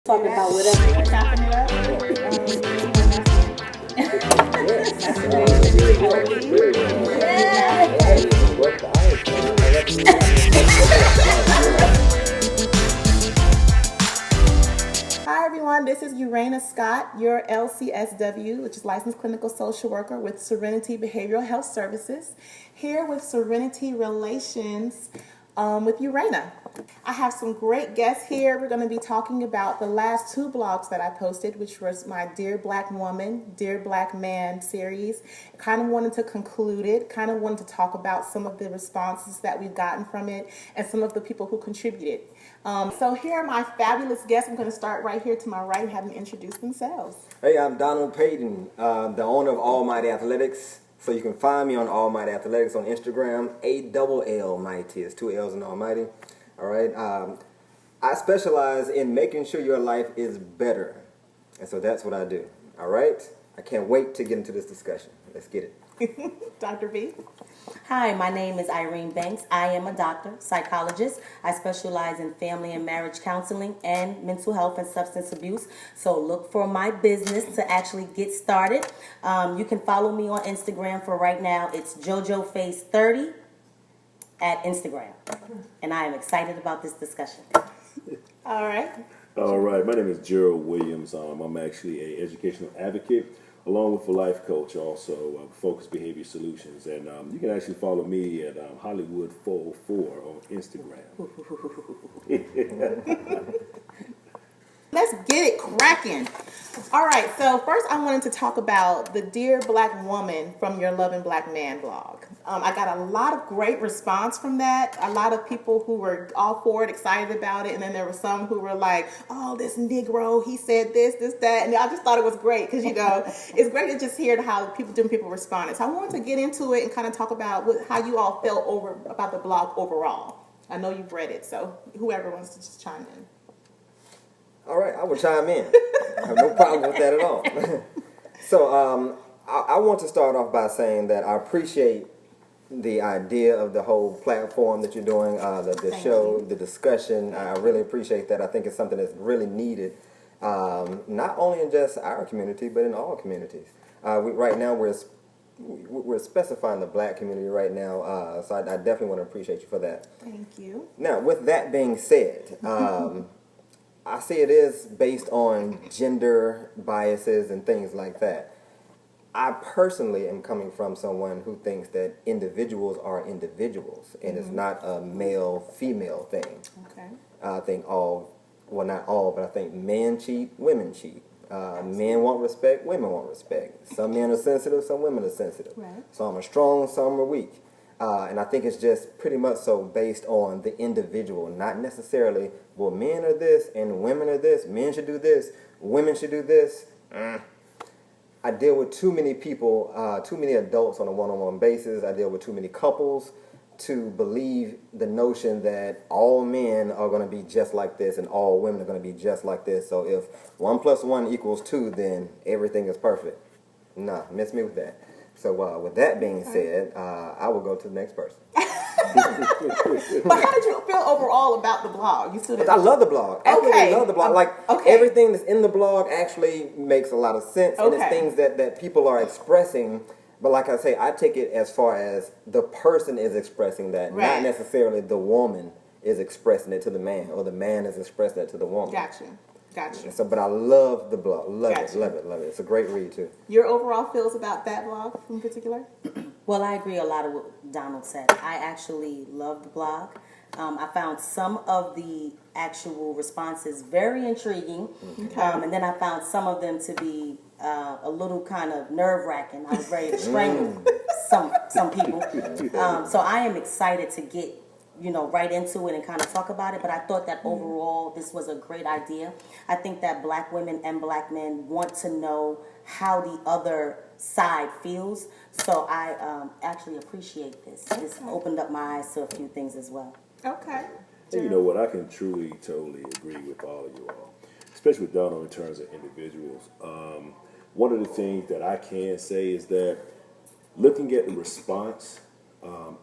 Talk about whatever. Chopping it up. Hi everyone, this is Urana Scott, your LCSW, which is Licensed Clinical Social Worker with Serenity Behavioral Health Services, here with Serenity Relations with Urana. I have some great guests here. We're going to be talking about the last two blogs that I posted, which was my Dear Black Woman, Dear Black Man series. Kind of wanted to conclude it, kind of wanted to talk about some of the responses that we've gotten from it and some of the people who contributed. So here are my fabulous guests. I'm going to start right here to my right and have them introduce themselves. Hey, I'm Donald Payton, the owner of Almighty Athletics. So you can find me on Almighty Athletics on Instagram, ALL Mighty. It's two L's in Almighty. All right. I specialize in making sure your life is better. And so that's what I do. All right. I can't wait to get into this discussion. Let's get it. Dr. B. Hi, my name is Irene Banks. I am a doctor, psychologist. I specialize in family and marriage counseling and mental health and substance abuse. So look for my business to actually get started. You can follow me on Instagram for right now. It's JoJoFace30 at Instagram. And I am excited about this discussion. All right. All right, my name is Gerald Williams. I'm actually an educational advocate, along with a life coach, also Focused Behavior Solutions. And you can actually follow me at Hollywood404 on Instagram. Let's get it cracking. All right, so first I wanted to talk about the Dear Black Woman from your Loving Black Man blog. I got a lot of great response from that. A lot of people who were all for it, excited about it, and then there were some who were like, oh, this Negro, he said this, that, and I just thought it was great because, it's great to just hear how different people responded. So I wanted to get into it and kind of talk about how you all felt about the blog overall. I know you've read it, so whoever wants to just chime in. All right. I will chime in. I have no problem with that at all. So I want to start off by saying that I appreciate the idea of the whole platform that you're doing, the show, the discussion. I really appreciate that. I think it's something that's really needed, not only in just our community, but in all communities. Right now, we're specifying the black community right now, so I definitely want to appreciate you for that. Thank you. Now, with that being said, I see it is based on gender biases and things like that. I personally am coming from someone who thinks that individuals are individuals, and it's not a male-female thing. Okay. I think not all, but I think men cheat, women cheat. Men want respect, women want respect. Some men are sensitive, some women are sensitive. Right. Some are strong, some are weak. And I think it's just pretty much so based on the individual, not necessarily, well, men are this and women are this. Men should do this, women should do this. I deal with too many people, too many adults on a one-on-one basis. I deal with too many couples to believe the notion that all men are going to be just like this and all women are going to be just like this. So if 1 + 1 = 2, then everything is perfect. Nah, miss me with that. So with that being said, I will go to the next person. But how did you feel overall about the blog? I love the blog. I love the blog. Okay. Everything that's in the blog actually makes a lot of sense. And it's things that people are expressing. But like I say, I take it as far as the person is expressing that, not necessarily the woman is expressing it to the man or the man is expressing it to the woman. Gotcha. So, but I love the blog. Love it. It's a great read too. Your overall feels about that blog in particular? Well, I agree a lot of what Donald said. I actually love the blog. I found some of the actual responses very intriguing. Okay. And then I found some of them to be a little kind of nerve-wracking. I was ready to strangle some people. So I am excited to get right into it and kind of talk about it. But I thought that overall this was a great idea. I think that black women and black men want to know how the other side feels. So I actually appreciate this. This opened up my eyes to a few things as well. Okay. And you know what? I can totally agree with all of you all, especially with Donald in terms of individuals. One of the things that I can say is that looking at the response,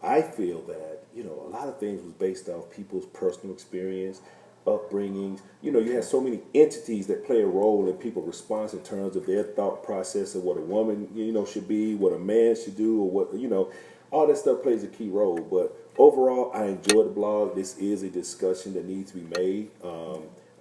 I feel that a lot of things was based off people's personal experience, upbringings. You know, you have so many entities that play a role in people's response in terms of their thought process of what a woman, you know, should be, what a man should do, or what, you know, all that stuff plays a key role. But overall, I enjoy the blog. This is a discussion that needs to be made.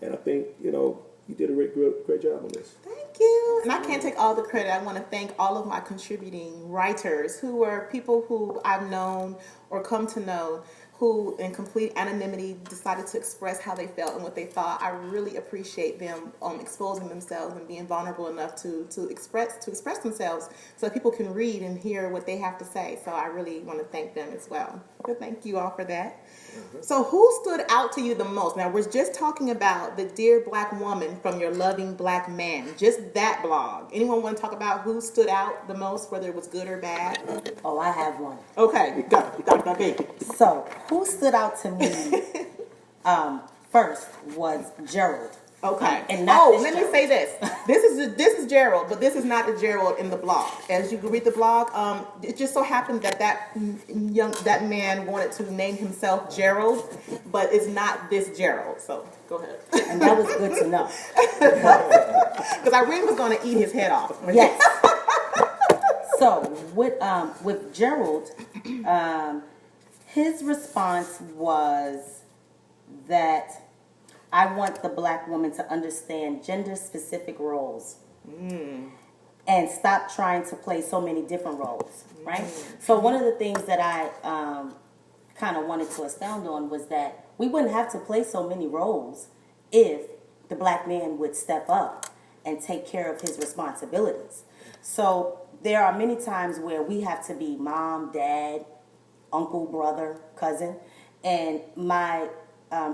And I think, you know, you did a great job on this. Thank you. And I can't take all the credit. I want to thank all of my contributing writers who are people who I've known or come to know who in complete anonymity decided to express how they felt and what they thought. I really appreciate them exposing themselves and being vulnerable enough to express themselves so that people can read and hear what they have to say. So I really want to thank them as well. So thank you all for that. So who stood out to you the most? Now, we're just talking about the Dear Black Woman from Your Loving Black Man. Just that blog. Anyone want to talk about who stood out the most, whether it was good or bad? Oh, I have one. Okay, go, baby. So, who stood out to me first was Gerald. Okay. And not this let me Gerald. say this. This is Gerald, but this is not the Gerald in the blog. As you read the blog, it just so happened that man wanted to name himself Gerald, but it's not this Gerald. So go ahead. And that was good to know. Because I really was going to eat his head off. Yes. So with Gerald, his response was that I want the black woman to understand gender-specific roles and stop trying to play so many different roles, right? So one of the things that I kind of wanted to astound on was that we wouldn't have to play so many roles if the black man would step up and take care of his responsibilities. So there are many times where we have to be mom, dad, uncle, brother, cousin, and my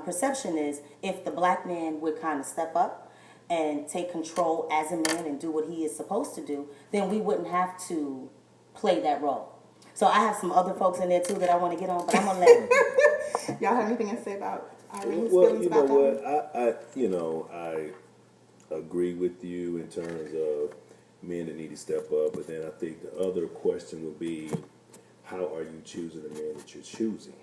perception is if the black man would kind of step up and take control as a man and do what he is supposed to do, then we wouldn't have to play that role. So I have some other folks in there too that I want to get on, but I'm gonna let Y'all have anything to say about Irene's Well, feelings you know about that? what? I agree with you in terms of men that need to step up, but then I think the other question would be, how are you choosing the man that you're choosing?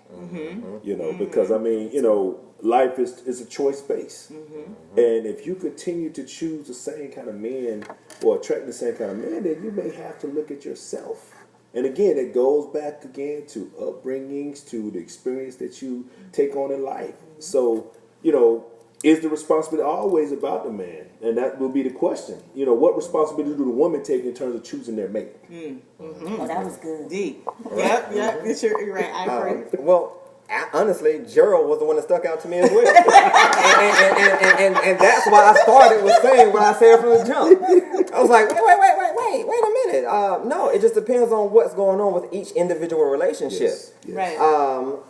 You know, because I mean, you know, life is a choice space, and if you continue to choose the same kind of men or attract the same kind of man, then you may have to look at yourself. And again, it goes back again to upbringings, to the experience that you take on in life. So, you know, is the responsibility always about the man? And that will be the question. You know, what responsibility do the woman take in terms of choosing their mate? oh, that was good. Deep. Yep. You're right. I agree. Well, honestly, Gerald was the one that stuck out to me as well. and that's why I started with saying what I said from the jump. I was like, wait a minute. No, it just depends on what's going on with each individual relationship. Yes. Right.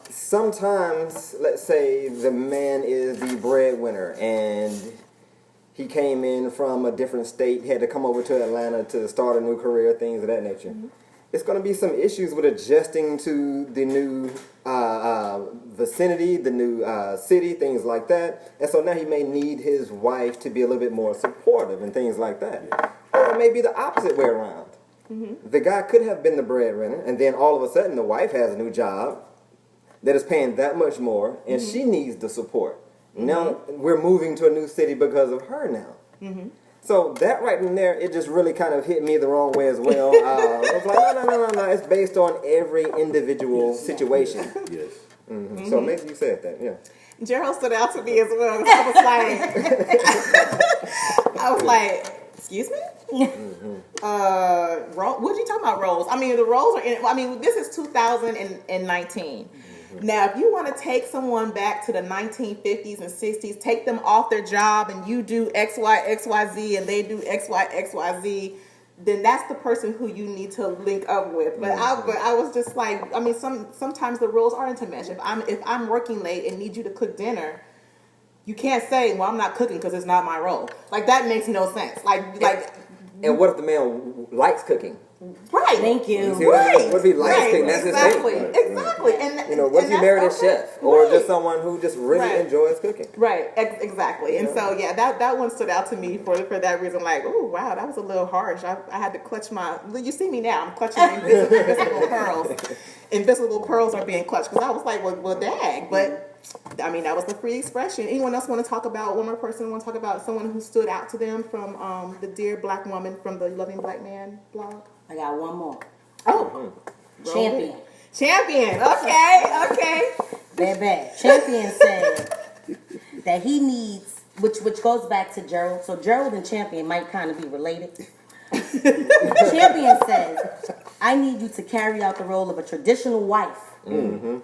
Sometimes, let's say the man is the breadwinner and he came in from a different state, had to come over to Atlanta to start a new career, things of that nature. It's going to be some issues with adjusting to the new vicinity, the new city, things like that. And so now he may need his wife to be a little bit more supportive and things like that. Or it may be the opposite way around. The guy could have been the breadwinner, and then all of a sudden the wife has a new job that is paying that much more, and she needs the support. Now we're moving to a new city because of her now. So that right in there, it just really kind of hit me the wrong way as well. I was like, no. It's based on every individual situation. Yes. So maybe you said that, yeah. Gerald stood out to me as well. I was like, excuse me? What are you talking about, roles? I mean, the roles are in, I mean, this is 2019. Now, if you want to take someone back to the 1950s and 60s, take them off their job and you do X, Y, X, Y, Z, and they do X, Y, X, Y, Z, then that's the person who you need to link up with. But I was just like, I mean, sometimes the roles are intermeshed. If I'm working late and need you to cook dinner, you can't say, well, I'm not cooking because it's not my role. Like, that makes no sense. And what if the man likes cooking? Right. Thank You you. see what I mean? What if he likes cooking? That's his thing. Exactly. And You know, what if and you married a that's okay. chef or Right. just someone who just really enjoys cooking? Right, exactly. And so, yeah, that one stood out to me for that reason. Like, oh, wow, that was a little harsh. I had to clutch you see me now, I'm clutching invisible pearls. Invisible pearls are being clutched. Because I was like, well, dag. But I mean, that was the free expression. Anyone else want to talk about, one more person want to talk about someone who stood out to them from the Dear Black Woman from the Loving Black Man blog? I got one more. Oh, Champion. Champion. Okay. Baby. Champion said that he needs, which goes back to Gerald. So Gerald and Champion might kind of be related. Champion says, I need you to carry out the role of a traditional wife. Mm-hmm.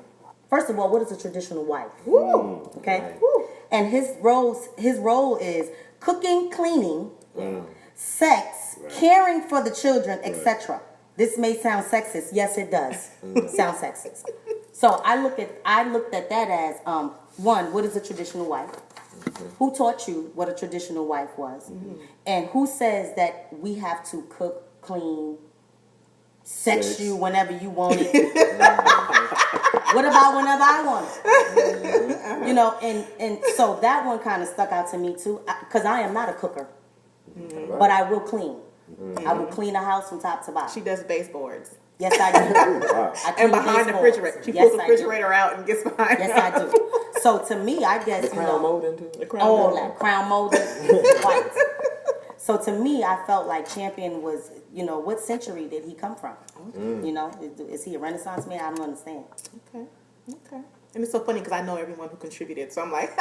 First of all, what is a traditional wife? Woo. Okay. Right. Woo. And his role is cooking, cleaning, sex, caring for the children, etc. This may sound sexist. Yes, it does sound sexist. So I looked at that as one, what is a traditional wife? Who taught you what a traditional wife was? And who says that we have to cook, clean, sex you whenever you want it? What about whenever I want it? You know, and so that one kind of stuck out to me too, because I am not a cooker, but I will clean. I will clean the house from top to bottom. She does baseboards. Yes, I do. I And behind the baseboards. refrigerator. She Yes, pulls the I do. refrigerator out and gets behind. Yes, I do. So to me, I guess The crown molding too. The crown all molding. that crown molded white. So to me, I felt like Champion was, you know, what century did he come from? You know, is he a Renaissance man? I don't understand. Okay. And it's so funny because I know everyone who contributed, so I'm like,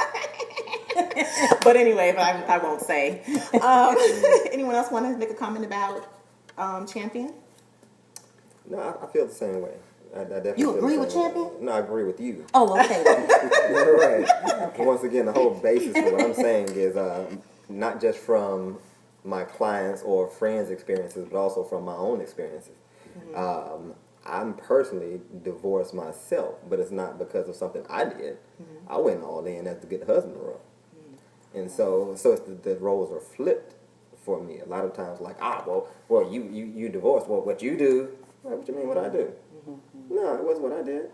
but anyway, but I won't say. Anyone else want to make a comment about Champion? No, I feel the same way. I definitely You feel agree the with same way. Champion? No, I agree with you. Oh, okay. Right. Once again, the whole basis for what I'm saying is not just from my clients or friends' experiences, but also from my own experiences. I'm personally divorced myself, but it's not because of something I did. I went all in as the good husband role. And so it's the roles are flipped for me. A lot of times, like, well, you divorced. Well, what you do? Like, what you mean? What I do? No, it wasn't what I did.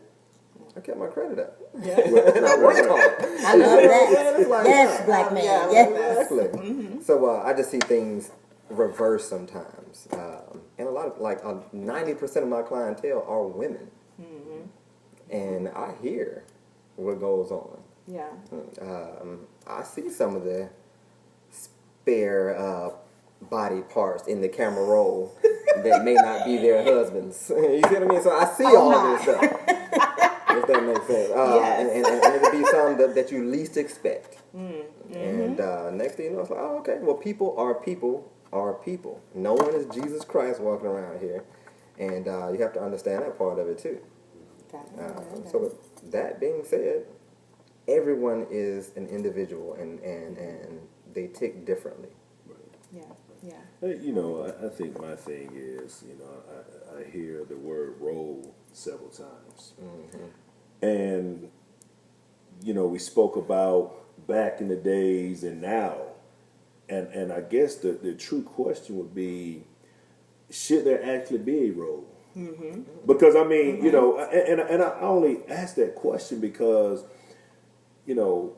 I kept my credit up. Yeah. And I worked hard. I love Yeah, it's that. like, Yes, black man. yeah, Yes. Exactly. So I just see things reverse sometimes, and a lot of 90% of my clientele are women, and I hear what goes on. Yeah. I see some of the spare body parts in the camera roll that may not be their husbands. You see what I mean? So I see all this stuff. If that makes sense. And it'll be some that you least expect. And next thing you know, it's like, oh, okay. Well, people are people. No one is Jesus Christ walking around here. And you have to understand that part of it too. So with that being said, everyone is an individual and they tick differently. Yeah. You know, I think my thing is, you know, I hear the word role several times. And, you know, we spoke about back in the days and now. And I guess the true question would be, should there actually be a role? Because, I mean, you know, and I only ask that question because, you know,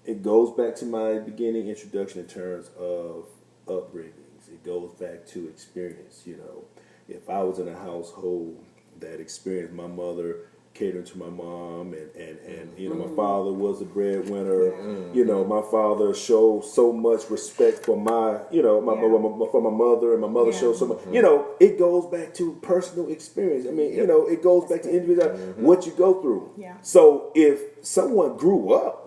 it goes back to my beginning introduction in terms of upbringings. It goes back to experience. You know, if I was in a household that experienced my mother catering to my mom and you know, my father was a breadwinner. You know, my father showed so much respect for my, you know, for my mother, and my mother showed so much. You know, it goes back to personal experience. I mean, you know, it goes back to individual what you go through. Yeah. So if someone grew up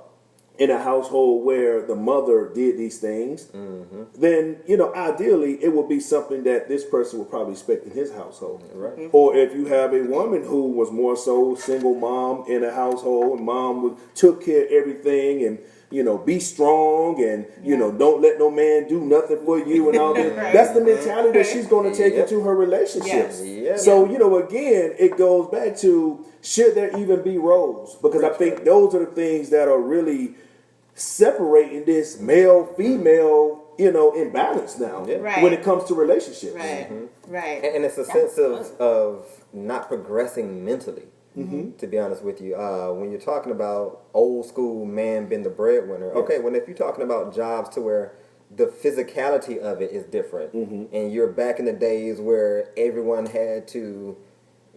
in a household where the mother did these things, then, you know, ideally it would be something that this person would probably expect in his household. Right. Or if you have a woman who was more so single mom in a household, and mom took care of everything and, you know, be strong and, you know, don't let no man do nothing for you and all that. Right. That's the mentality that she's going to take into her relationships. Yes. So, you know, again, it goes back to, should there even be roles? Because I think those are the things that are really separating this male-female, you know, imbalance now Right. when it comes to relationships. Right. Right. And it's a sense of not progressing mentally, to be honest with you. When you're talking about old school man being the breadwinner, okay, well, if you're talking about jobs to where the physicality of it is different, and you're back in the days where everyone had to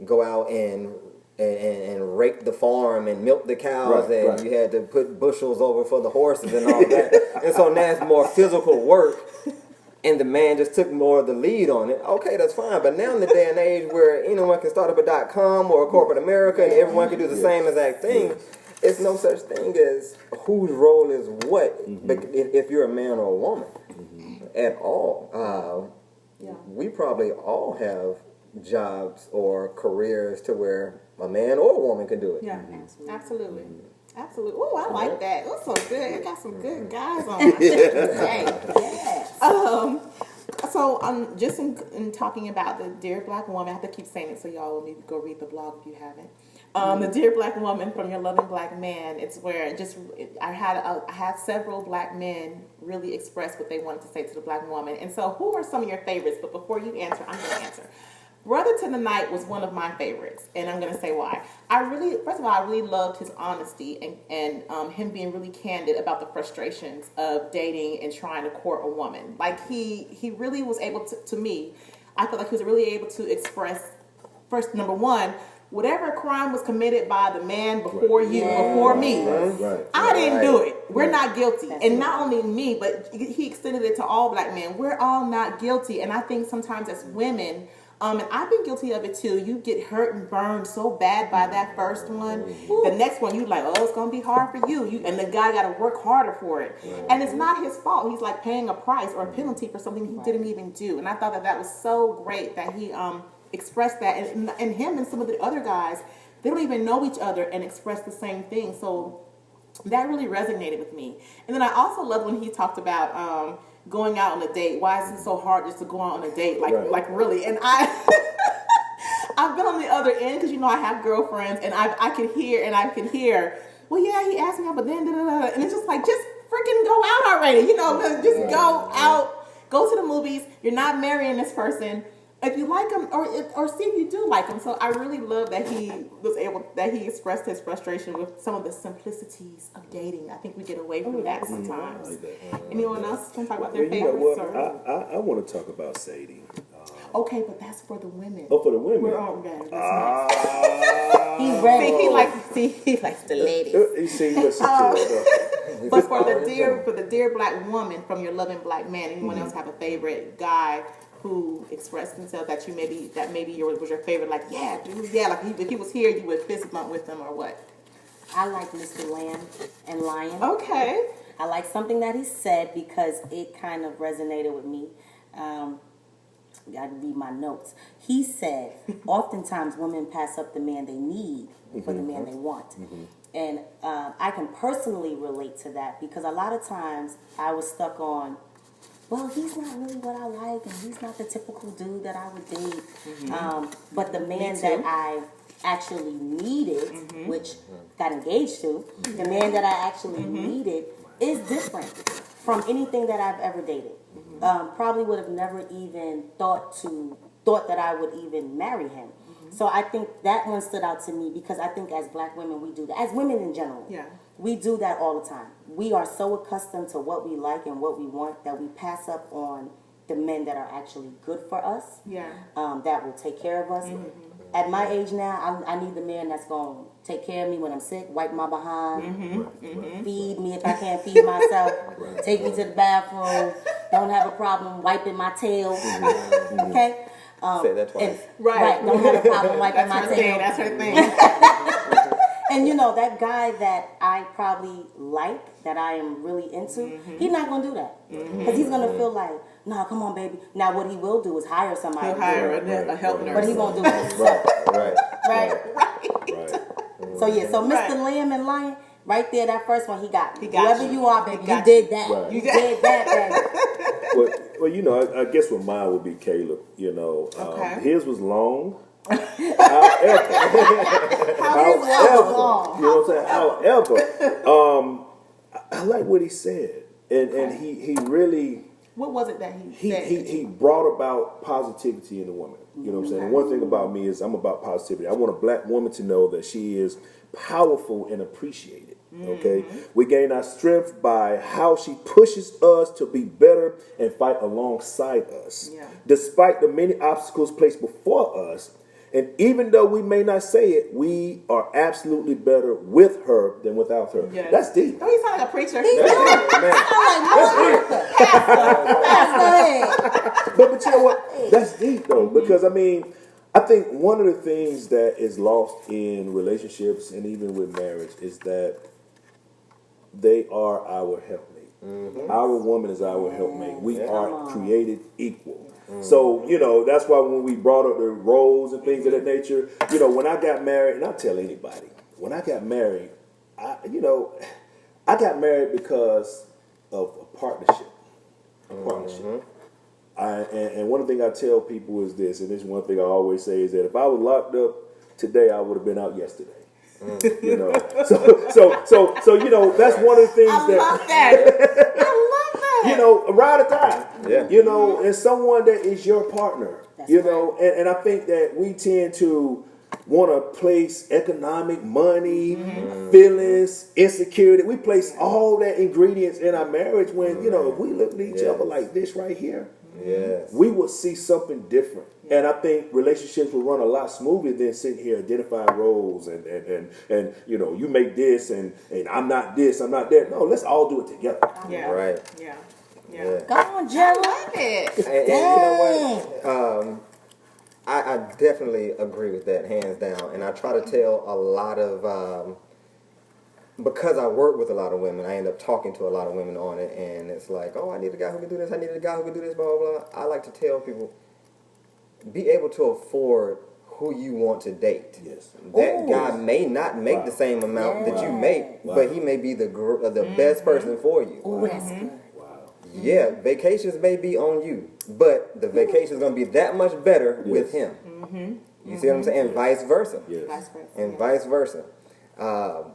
go out and and rake the farm and milk the cows, Right, and right. you had to put bushels over for the horses and all that. And so now it's more physical work, and the man just took more of the lead on it. Okay, that's fine. But now in the day and age where anyone can start up a .com or a corporate America and everyone can do the same exact thing, it's no such thing as whose role is what, but if you're a man or a woman at all. We probably all have jobs or careers to where a man or a woman can do it. Yeah, absolutely. Absolutely. Oh, I like that. It was so good. I got some good guys on my today. Yes. So just in talking about the Dear Black Woman, I have to keep saying it so y'all will need to go read the blog if you haven't. The Dear Black Woman from Your Loving Black Man. It's where I had several black men really express what they wanted to say to the black woman. And so, who are some of your favorites? But before you answer, I'm going to answer. Brother to the Night was one of my favorites, and I'm going to say why. First of all, I really loved his honesty and him being really candid about the frustrations of dating and trying to court a woman. Like he really was able to me, I feel like he was really able to express, first, number one, whatever crime was committed by the man before before me, I didn't do it. We're not guilty. And not only me, but he extended it to all black men. We're all not guilty. And I think sometimes as women, and I've been guilty of it too. You get hurt and burned so bad by that first one. The next one, you like, oh, it's gonna be hard for you. And the guy got to work harder for it. And it's not his fault. He's like paying a price or a penalty for something he didn't even do. And I thought that was so great that he expressed that. And him and some of the other guys, they don't even know each other and express the same thing. So that really resonated with me. And then I also love when he talked about going out on a date. Why is it so hard just to go out on a date? Like really? And I've been on the other end because I have girlfriends, and I can hear. Well, yeah, he asked me out, but then and it's just like, just freaking go out already. Just go out, go to the movies. You're not marrying this person. If you like him, or see if you do like him. So I really love that he expressed his frustration with some of the simplicities of dating. I think we get away from that sometimes. I like that. Anyone else want to talk about their You know favorites? what? I want to talk about Sadie. Okay, but that's for the women. Oh, for the women. We're all ready. He's ready. He likes the ladies. You see, listen to it. But for the dear black woman from Your Loving Black Man, anyone else have a favorite guy who expressed himself that maybe was your favorite? Like, yeah, dude, yeah. Like if he was here, you would fist bump with him or what? I like Mr. Lamb and Lion. Okay. I like something that he said because it kind of resonated with me. Gotta read my notes. He said, oftentimes women pass up the man they need for the man they want. And I can personally relate to that because a lot of times I was stuck on, well, he's not really what I like, and he's not the typical dude that I would date. But the man that I actually needed, which got engaged to, the man that I actually needed is different from anything that I've ever dated. Probably would have never even thought that I would even marry him. So I think that one stood out to me because I think as black women we do that. As women in general, we do that all the time. We are so accustomed to what we like and what we want that we pass up on the men that are actually good for us. That will take care of us. At my age now, I need the man that's going to take care of me when I'm sick, wipe my behind, feed me if I can't feed myself, take me to the bathroom, don't have a problem wiping my tail. Okay? Say that twice. Right. Don't have a problem wiping my tail. That's her thing. And that guy that I probably like, that I am really into, he's not going to do that. Because he's going to feel like, no, come on, baby. Now, what he will do is hire somebody. He'll hire a help nurse. But he won't do it. Right. So, so Mr. Lamb and Lion, right there, that first one, he got me. Whoever you are, baby, you did that. Right. You did that, baby. Well, I guess what mine would be Caleb. Okay. His was long. However, long. you know what I'm saying? However, I like what he said, and he really. What was it that he said? He brought about positivity in the woman. You know what I'm saying? And one thing about me is I'm about positivity. I want a black woman to know that she is powerful and appreciated. Okay? We gain our strength by how she pushes us to be better and fight alongside us. Despite the many obstacles placed before us, And even though we may not say it, we are absolutely better with her than without her. Yes. That's deep. Oh, he sound like a preacher. But you know what? That's deep though, because I mean, I think one of the things that is lost in relationships and even with marriage is that they are our helpmate. Our woman is our helpmate. We are created equal. So, you know, that's why when we brought up the roles and things of that nature, you know, when I got married, and I'll tell anybody, when I got married, I got married because of a partnership. And one thing I tell people is this, and this is one thing I always say, is that if I was locked up today, I would have been out yesterday. You know, so you know, that's one of the things I love that. you know, ride or die. Yeah. You know, and someone that is your partner. You know, and I think that we tend to want to place economic, money, feelings, insecurity. We place all that ingredients in our marriage when, you know, if we look at each other like this right here, we will see something different. And I think relationships will run a lot smoother than sitting here identifying roles and you know, you make this and I'm not this, I'm not that. No, let's all do it together. Yeah. Right. Yeah. Go on, Jello. Love it. And you know what? I definitely agree with that, hands down. And I try to tell a lot of, because I work with a lot of women, I end up talking to a lot of women on it. And it's like, oh, I need a guy who can do this. I need a guy who can do this, blah, blah, blah. I like to tell people, be able to afford who you want to date. Yes. That guy may not make the same amount that you make, but he may be the best person for you. Oh, that's good. Yeah, vacations may be on you, but the vacation is going to be that much better with him. You see what I'm saying? And vice versa. Yes. And vice versa.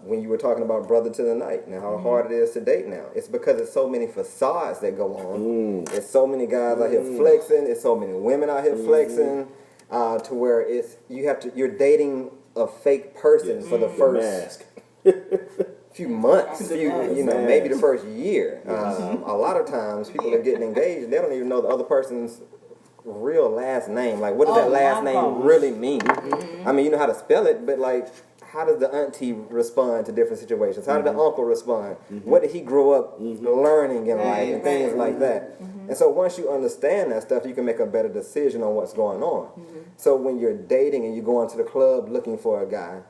When you were talking about brother to the night and how hard it is to date now, it's because it's so many facades that go on. It's so many guys out here flexing. It's so many women out here flexing. To where you're dating a fake person for the first few months, maybe the first year. A lot of times people are getting engaged, they don't even know the other person's real last name. Like, what does that last name really mean? I mean, you know how to spell it, but like, how does the auntie respond to different situations? How did the uncle respond? What did he grow up learning in life and things like that? And so once you understand that stuff, you can make a better decision on what's going on. So when you're dating and you go into the club looking for a guy,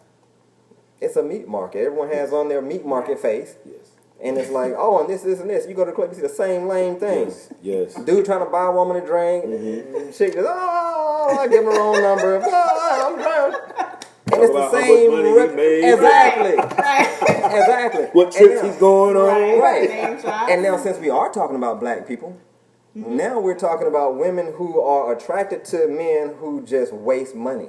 it's a meat market. Everyone has on their meat market face. And it's like, oh, and this, and this. You go to the club, you see the same lame things. Dude trying to buy a woman a drink. Chick just, oh, I give him the wrong number. Oh, I'm drunk. And it's the same. Exactly. What trips he's going on. Right. And now since we are talking about black people, now we're talking about women who are attracted to men who just waste money.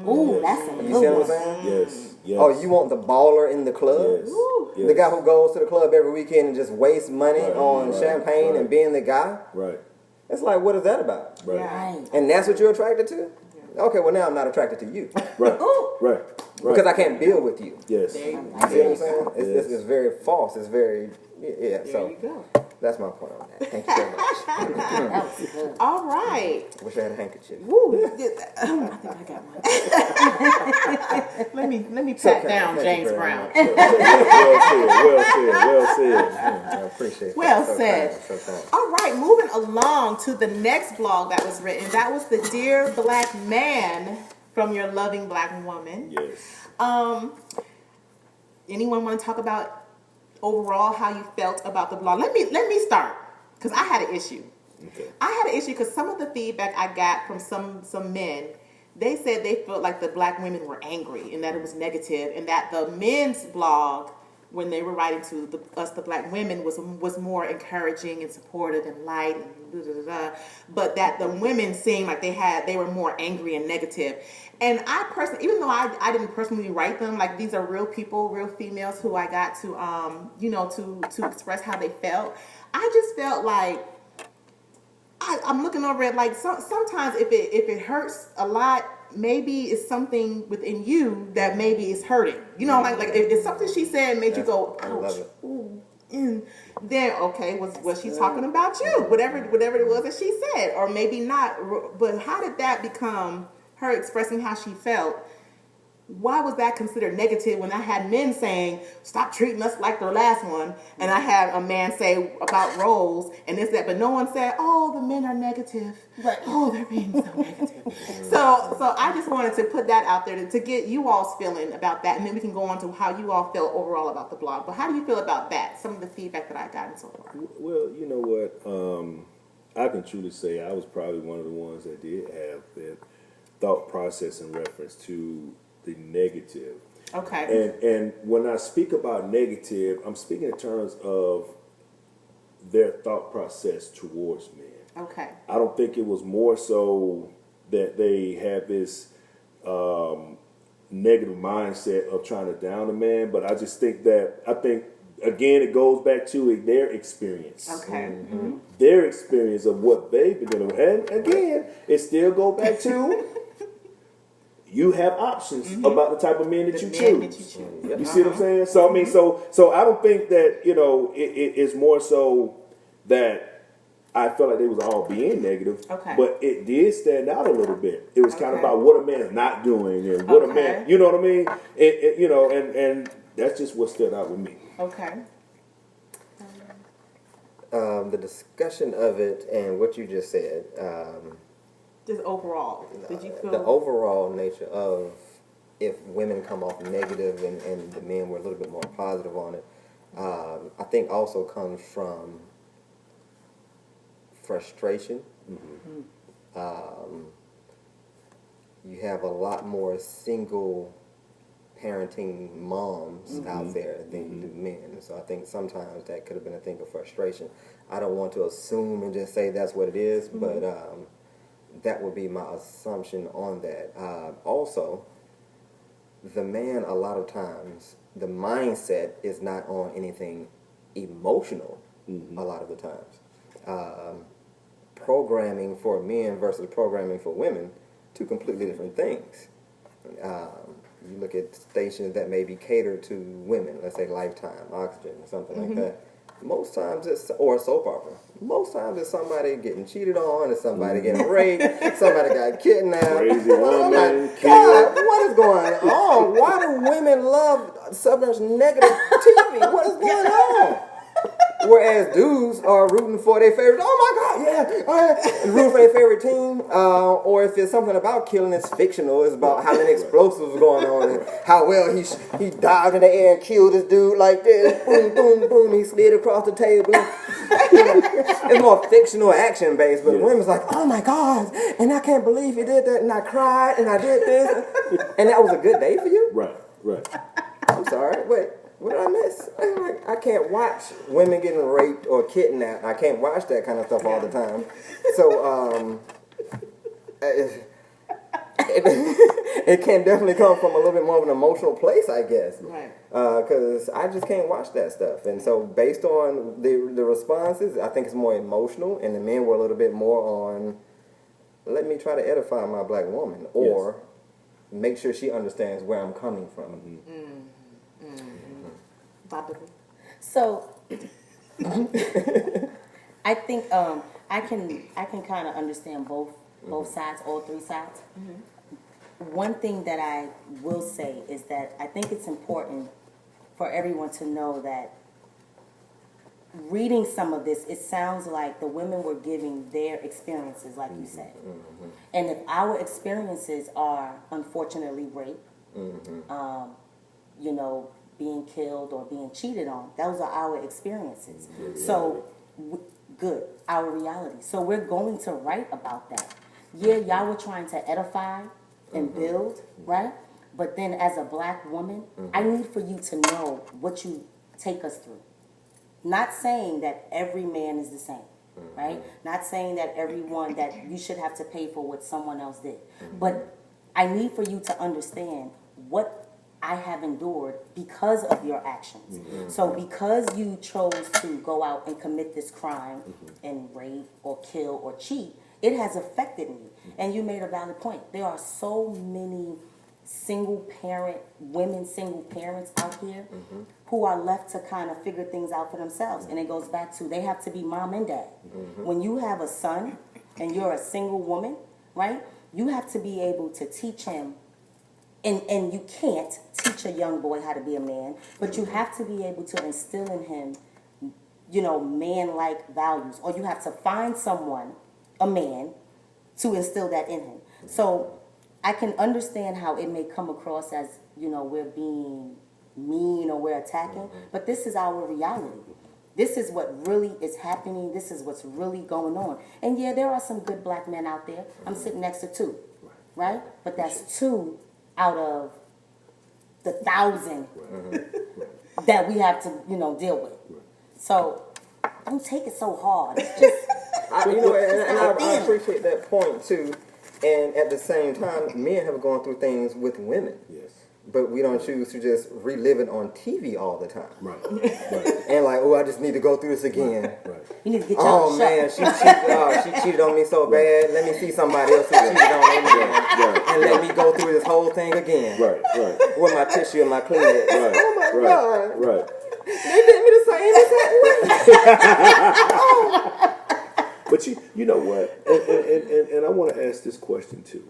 Ooh, that's a You see what I'm saying? Yes. Oh, you want the baller in the club? The guy who goes to the club every weekend and just wastes money on champagne and being the guy? It's like, what is that about? And that's what you're attracted to? Okay, well now I'm not attracted to you. Because I can't build with you. There You see what I'm saying? It's very false. It's very, There you go. That's my point on that. Thank you very much. That was good. All right. Wish I had a handkerchief. Woo. I think I got one. Let me pat down Thank you James very Brown. much. Well said. I appreciate that. Well So said. kind, so kind. All right, moving along to the next blog that was written. That was the Dear Black Man from Your Loving Black Woman. Anyone want to talk about overall how you felt about the blog? Let me start, because I had an issue. I had an issue because some of the feedback I got from some men, they said they felt like the black women were angry and that it was negative, and that the men's blog, when they were writing to the black women, was more encouraging and supportive and light and blah, blah, blah, but that the women seemed like they were more angry and negative. And I personally, even though I didn't personally write them, like these are real people, real females who I got to to express how they felt. I just felt like I'm looking over it like sometimes if it hurts a lot, maybe it's something within you that maybe is hurting. You know, like if it's something she said made you go, ouch, ooh, then okay, was she talking about you? Whatever it was that she said, or maybe not. But how did that become her expressing how she felt, why was that considered negative when I had men saying, stop treating us like the last one, and I had a man say about roles and this, that, but no one said, oh, the men are negative. Right. Oh, they're being so negative. So I just wanted to put that out there to get you all's feeling about that, and then we can go on to how you all feel overall about the blog. But how do you feel about that? Some of the feedback that I've gotten so far. Well, you know what? I can truly say I was probably one of the ones that did have that thought process in reference to the negative. Okay. And when I speak about negative, I'm speaking in terms of their thought process towards men. Okay. I don't think it was more so that they have this negative mindset of trying to down a man, but I just think again it goes back to their experience. Okay. Mm-hmm. Their experience of what they've been dealing with. And again, it still goes back to you have options about the type of men that you choose. You see what I'm saying? So I mean, so I don't think that it's more so that I felt like they was all being negative, but it did stand out a little bit. It was kind of about what a man's not doing and what a man, you know what I mean? And that's just what stood out with me. Okay. The discussion of it and what you just said. Just overall, did you feel The overall nature of if women come off negative and the men were a little bit more positive on it, I think also comes from frustration. You have a lot more single parenting moms out there than you do men. So I think sometimes that could have been a thing of frustration. I don't want to assume and just say that's what it is, but that would be my assumption on that. Also, the man, a lot of times, the mindset is not on anything emotional a lot of the times. Programming for men versus programming for women, two completely different things. You look at stations that may be catered to women, let's say Lifetime, Oxygen, something like that. Most times or a soap opera. Most times it's somebody getting cheated on, it's somebody getting raped, somebody got kidnapped. Crazy woman, God, what is going on? Why do women love so much negative TV? What is going on? Whereas dudes are rooting for their favorite. Oh my God, yeah, rooting for their favorite team. Or if it's something about killing, it's fictional. It's about how many explosives are going on and how well he dived in the air and killed this dude like this. Boom, boom, boom. He slid across the table. It's more fictional, action based. But women's like, oh my God, and I can't believe he did that, and I cried, and I did this, and that was a good day for you. Right. I'm sorry. Wait. What did I miss? I can't watch women getting raped or kidnapped. I can't watch that kind of stuff all the time. So it can definitely come from a little bit more of an emotional place, I guess. Right. Because I just can't watch that stuff. And so based on the responses, I think it's more emotional, and the men were a little bit more on, let me try to edify my black woman, or make sure she understands where I'm coming from. So I think I can kind of understand both sides, all three sides. One thing that I will say is that I think it's important for everyone to know that reading some of this, it sounds like the women were giving their experiences, like you said. And if our experiences are unfortunately rape, being killed or being cheated on, those are our experiences. So, good, our reality. So we're going to write about that. Yeah, y'all were trying to edify and build, right? But then as a black woman, I need for you to know what you take us through. Not saying that every man is the same, right? Not saying that everyone, that you should have to pay for what someone else did. But I need for you to understand what I have endured because of your actions. So because you chose to go out and commit this crime and rape or kill or cheat, it has affected me. And you made a valid point. There are so many single parents out here who are left to kind of figure things out for themselves. And it goes back to, they have to be mom and dad. When you have a son and you're a single woman, right? you have to be able to teach him, and you can't teach a young boy how to be a man, but you have to be able to instill in him, man-like values, or you have to find someone, a man, to instill that in him. So I can understand how it may come across as, we're being mean or we're attacking, but this is our reality. This is what really is happening. This is what's really going on. And yeah, there are some good black men out there. I'm sitting next to 2, right? But that's 2 out of the 1,000 that we have to, deal with. So don't take it so hard. It's just, I appreciate that point too. And at the same time, men have gone through things with women. Yes. But we don't choose to just relive it on TV all the time. Right. And like, I just need to go through this again. Right. you need to get your Oh man, she cheated on me so bad. Let me see somebody else who cheated on me again. Right. And let me go through this whole thing again. Right. With my tissue and my Kleenex. Right. Oh my God. Right. They did me the same exact way. But you know what? And I want to ask this question too.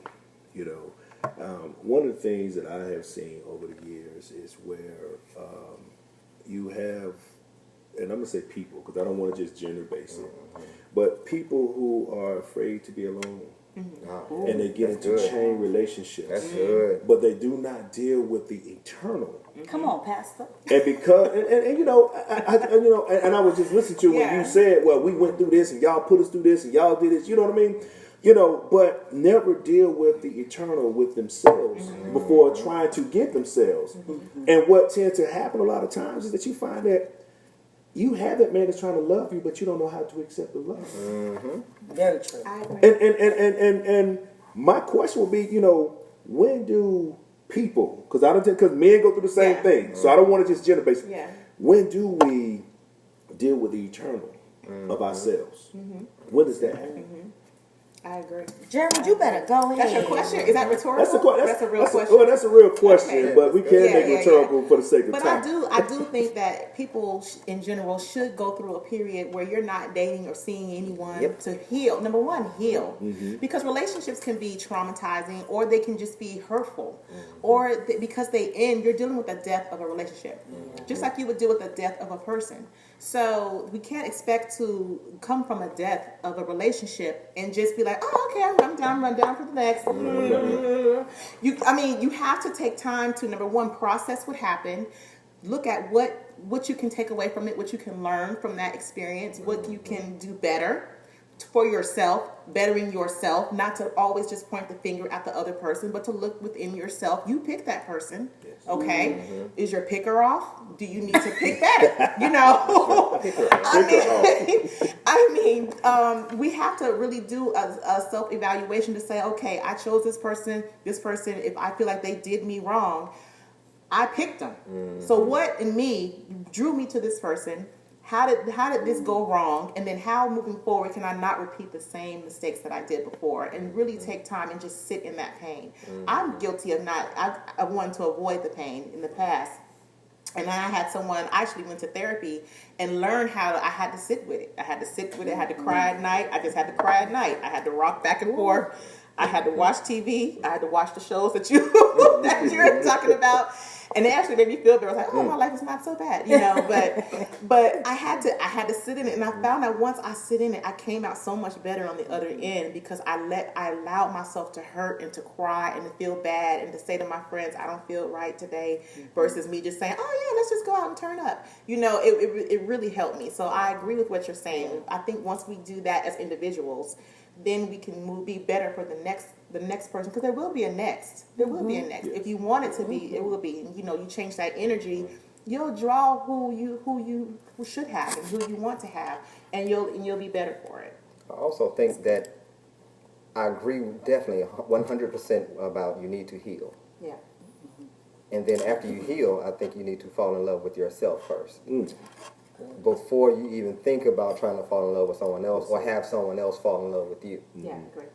One of the things that I have seen over the years is where you have, and I'm going to say people, because I don't want to just gender base it, but people who are afraid to be alone. And they get into chain relationships. That's good. But they do not deal with the eternal. Come on, Pastor. And because and I was just listening to when you said, well, we went through this and y'all put us through this and y'all did this, you know what I mean? But never deal with the eternal with themselves before trying to get themselves. And what tends to happen a lot of times is that you find that you have that man that's trying to love you, but you don't know how to accept the love. Very true. I agree. And my question would be, when do people, because men go through the same thing, so I don't want to just gender base it. Yeah. When do we deal with the eternal of ourselves? When does that happen? I agree. Jared, you better go ahead. That's your question? Is that rhetorical? That's a real question. Well, that's a real question, Okay. but we can't make it rhetorical for the sake of But time. I do think that people in general should go through a period where you're not dating or seeing anyone to heal. Number one, heal. Because relationships can be traumatizing, or they can just be hurtful. Or because they end, you're dealing with the death of a relationship. Just like you would deal with the death of a person. So we can't expect to come from a death of a relationship and just be like, oh, okay, I'm down, run down for the next. You have to take time to, number one, process what happened, look at what you can take away from it, what you can learn from that experience, what you can do better for yourself, bettering yourself, not to always just point the finger at the other person, but to look within yourself. You pick that person, okay? Is your picker off? Do you need to pick better? We have to really do a self-evaluation to say, okay, I chose this person, if I feel like they did me wrong, I picked them. So what in me drew me to this person? How did this go wrong? And then how, moving forward, can I not repeat the same mistakes that I did before? And really take time and just sit in that pain. I'm guilty of I wanted to avoid the pain in the past. And then I actually went to therapy and learned I had to sit with it. I had to cry at night. I just had to cry at night. I had to rock back and forth. I had to watch TV. I had to watch the shows that you're talking about. And it actually made me feel better. I was like, oh, my life is not so bad, But I had to sit in it, and I found that once I sit in it, I came out so much better on the other end because I allowed myself to hurt and to cry and to feel bad and to say to my friends, I don't feel right today, versus me just saying, oh yeah, let's just go out and turn up. It really helped me. So I agree with what you're saying. I think once we do that as individuals, then we can be better for the next person, because there will be a next. If you want it to be, it will be. You change that energy, you'll draw who you should have and who you want to have, and you'll be better for it. I also think that I agree definitely 100% about you need to heal. Yeah. And then after you heal, I think you need to fall in love with yourself first. Before you even think about trying to fall in love with someone else or have someone else fall in love with you. Yeah, great.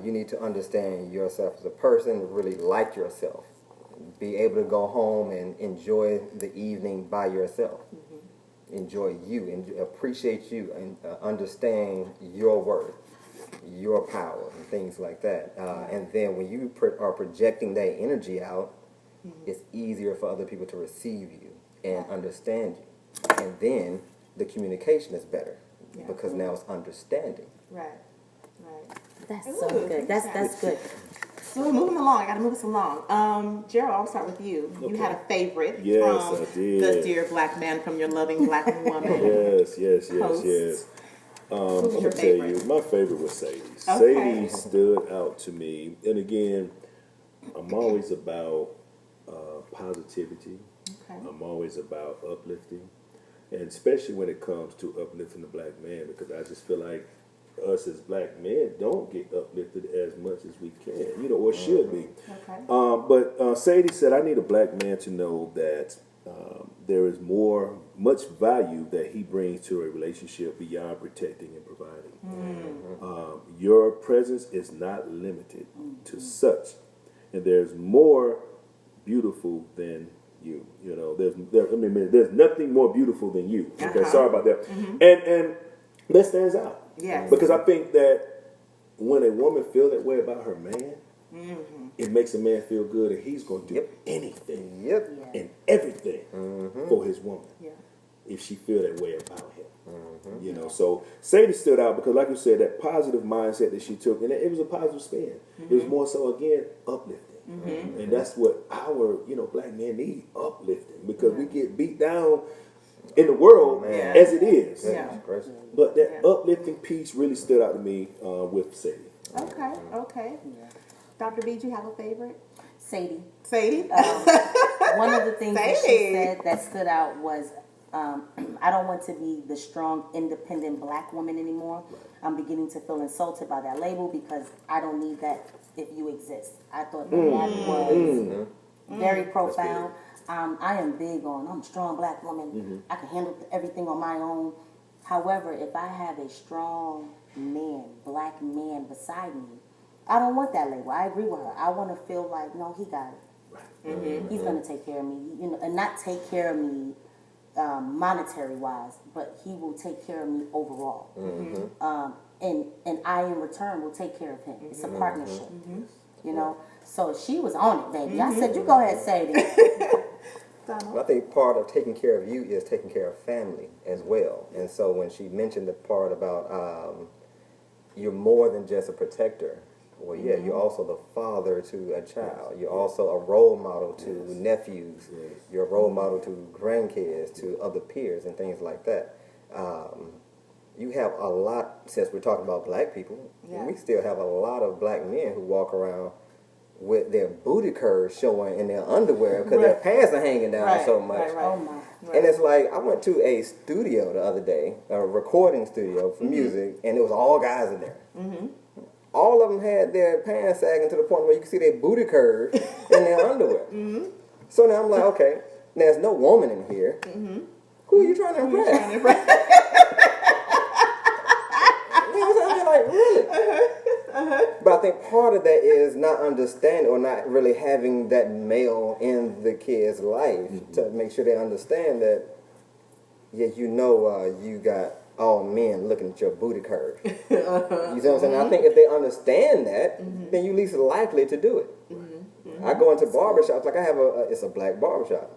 You need to understand yourself as a person, really like yourself. Be able to go home and enjoy the evening by yourself. Enjoy you and appreciate you and understand your worth. your power and things like that. And then when you are projecting that energy out, it's easier for other people to receive you and understand you. And then the communication is better because now it's understanding. Right. Right. That's Ooh, so good. That's good. So we're moving along. I got to move us along. Gerald, I'll start with you. You Okay. had a favorite Yes, from I did. the Dear Black Man from Your Loving Black Woman. Yes, yes, yes, Host. yes. Who's I'm your gonna tell favorite? you, my favorite was Sadie. Okay. Sadie stood out to me, and again, I'm always about positivity. Okay. I'm always about uplifting, and especially when it comes to uplifting the black man, because I just feel like us as black men don't get uplifted as much as we can, or should be. Okay. But Sadie said, I need a black man to know that there is much value that he brings to a relationship beyond protecting and providing. Your presence is not limited to such, and there's more beautiful than you. There's nothing more beautiful than you. Okay, sorry about that. And that stands out. Yes. Because I think that when a woman feels that way about her man, it makes a man feel good, and he's going to do anything and everything for his woman if she feel that way about him. So Sadie stood out because, like you said, that positive mindset that she took, and it was a positive spin. It was more so, again, uplifting. And that's what our black men need, uplifting, because we get beat down in the world as it is. Yeah. But that uplifting piece really stood out to me with Sadie. Okay. Okay. Dr. B, do you have a favorite? Sadie. Sadie? One of the things that she Sadie. said that stood out was, I don't want to be the strong, independent black woman anymore. I'm beginning to feel insulted by that label because I don't need that if you exist. I thought that was very profound. I am big on, I'm a strong black woman. I can handle everything on my own. However, if I have a strong man, black man beside me, I don't want that label. I agree with her. I want to feel like, no, he got it. He's going to take care of me, and not take care of me monetary wise, but he will take care of me overall. And I in return will take care of him. It's a partnership, So she was on it, baby. I said, you go ahead, Sadie. Well, I think part of taking care of you is taking care of family as well. And so when she mentioned the part about you're more than just a protector, well, you're also the father to a child. You're also a role model to nephews. You're a role model to grandkids, to other peers, and things like that. You have a lot, since we're talking about black people, we still have a lot of black men who walk around with their booty curves showing in their underwear because their pants are hanging down so much. Oh, my. And it's like, I went to a studio the other day, a recording studio for music, and it was all guys in there. All of them had their pants sagging to the point where you could see their booty curve in their underwear. So now I'm like, okay, there's no woman in here. Who are you trying to impress? You know what I'm saying? Like, really? But I think part of that is not understanding or not really having that male in the kid's life to make sure they understand that, you got all men looking at your booty curve. You see what I'm saying? I think if they understand that, then you're least likely to do it. I go into barbershops, like I have it's a black barbershop.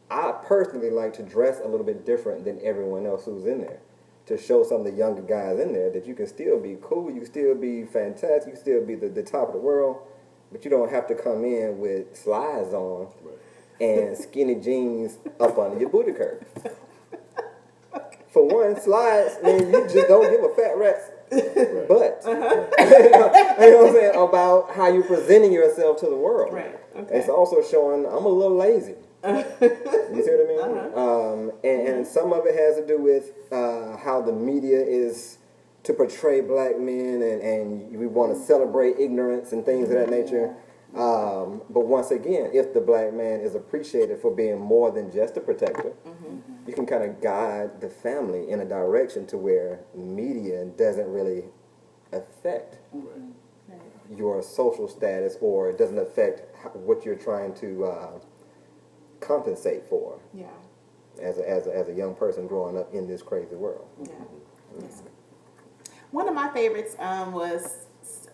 I personally like to dress a little bit different than everyone else who's in there, to show some of the younger guys in there that you can still be cool, you can still be fantastic, you can still be the top of the world, but you don't have to come in with slides on and skinny jeans up under your booty curve. For one, slides, man, you just don't give a fat rat's butt. You know what I'm saying? About how you're presenting yourself to the world. Right. Okay. It's also showing I'm a little lazy. You see what I mean? And some of it has to do with how the media is to portray black men, and we want to celebrate ignorance and things of that nature. But once again, if the black man is appreciated for being more than just a protector, you can kind of guide the family in a direction to where media doesn't really affect your social status, or it doesn't affect what you're trying to compensate for as a young person growing up in this crazy world. Yes. One of my favorites was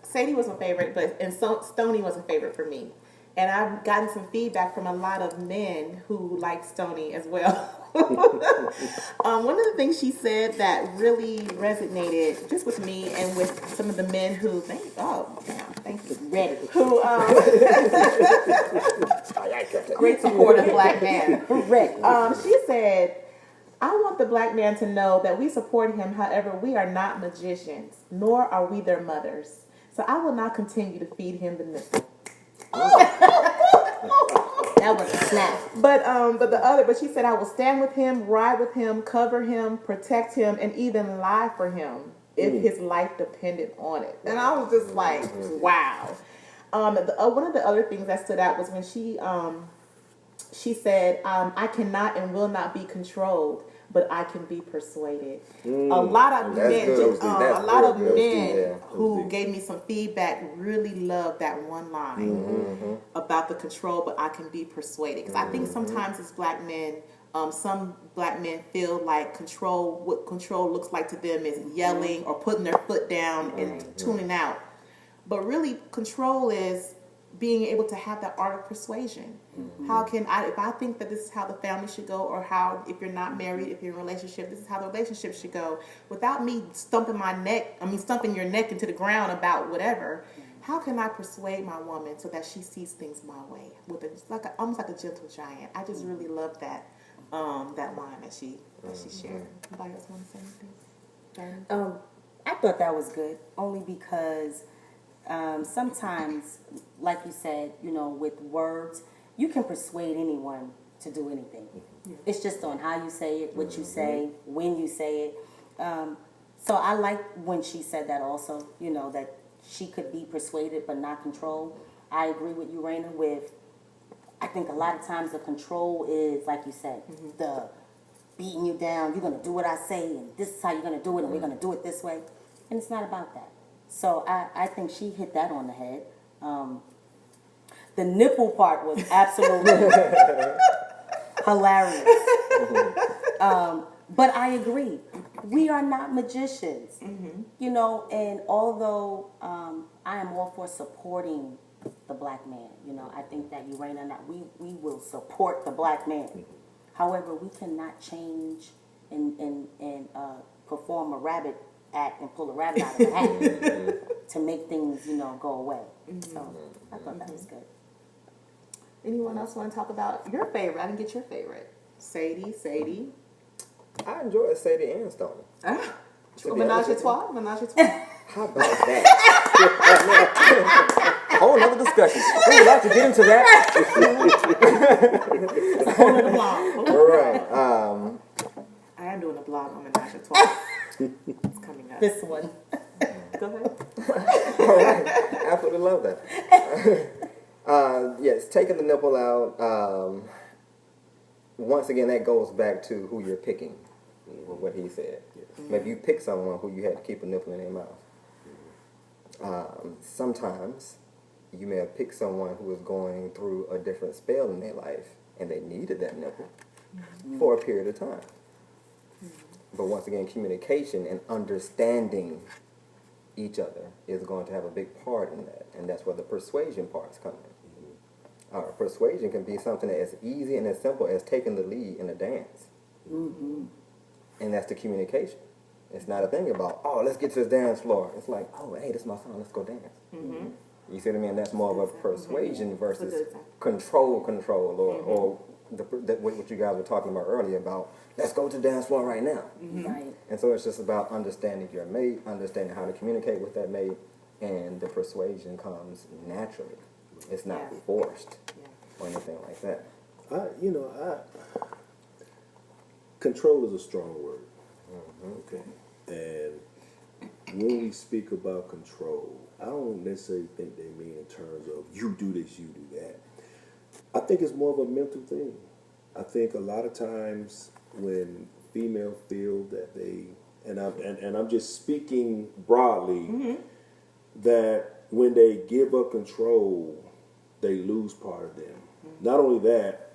Sadie was my favorite, and Stoney was a favorite for me. And I've gotten some feedback from a lot of men who like Stoney as well. One of the things she said that really resonated just with me and with some of the men who thank you, Ready. who great supportive black man. Ready. She said, I want the black man to know that we support him. However, we are not magicians, nor are we their mothers. So I will not continue to feed him the nipple. That was a snap. But she said, I will stand with him, ride with him, cover him, protect him, and even lie for him if his life depended on it. And I was just like, wow. One of the other things that stood out was when she said, I cannot and will not be controlled, but I can be persuaded. A lot of men, who gave me some feedback really loved that one line about the control, but I can be persuaded. Because I think sometimes as black men, some black men feel like what control looks like to them is yelling or putting their foot down and tuning out. But really, control is being able to have that art of persuasion. How can if I think that this is how the family should go, or how, if you're not married, if you're in a relationship, this is how the relationship should go, without me stumping your neck into the ground about whatever, how can I persuade my woman so that she sees things my way? Almost like a gentle giant. I just really love that line that she shared. Anybody else want to say anything? I thought that was good, only because sometimes, like you said, with words, you can persuade anyone to do anything. Yeah. It's just on how you say it, what you say, when you say it. So I like when she said that also, that she could be persuaded but not controlled. I agree with you, Raina, I think a lot of times the control is, like you said, the beating you down, you're going to do what I say, and this is how you're going to do it, and we're going to do it this way. And it's not about that. So I think she hit that on the head. The nipple part was absolutely hilarious. But I agree. We are not magicians. And although I am all for supporting the black man, I think that Urana and we will support the black man. However, we cannot change and perform a rabbit act and pull a rabbit out of a hat to make things, go away. So I thought that was good. Anyone else want to talk about your favorite? I didn't get your favorite. Sadie. I enjoyed Sadie and Stoney. Menage a trois? How about that? Whole another discussion. We would like to get into that. It's a whole other blog. All right. I am doing a blog on Menage a trois. It's coming up. This one. Go ahead. All right. Absolutely love that. Yes, taking the nipple out. Once again, that goes back to who you're picking, what he said. Maybe you pick someone who you had to keep a nipple in their mouth. Sometimes you may have picked someone who was going through a different spell in their life, and they needed that nipple for a period of time. But once again, communication and understanding each other is going to have a big part in that, and that's where the persuasion parts come in. Persuasion can be something as easy and as simple as taking the lead in a dance. And that's the communication. It's not a thing about, let's get to this dance floor. It's like, hey, this is my song, let's go dance. You see what I mean? That's more of a persuasion versus control, or what you guys were talking about earlier about, let's go to the dance floor right now. Right. And so it's just about understanding your mate, understanding how to communicate with that mate, and the persuasion comes naturally. It's not forced or anything like that. Control is a strong word. Okay. And when we speak about control, I don't necessarily think they mean in terms of you do this, you do that. I think it's more of a mental thing. I think a lot of times when females feel that they, and I'm just speaking broadly, that when they give up control, they lose part of them. Not only that,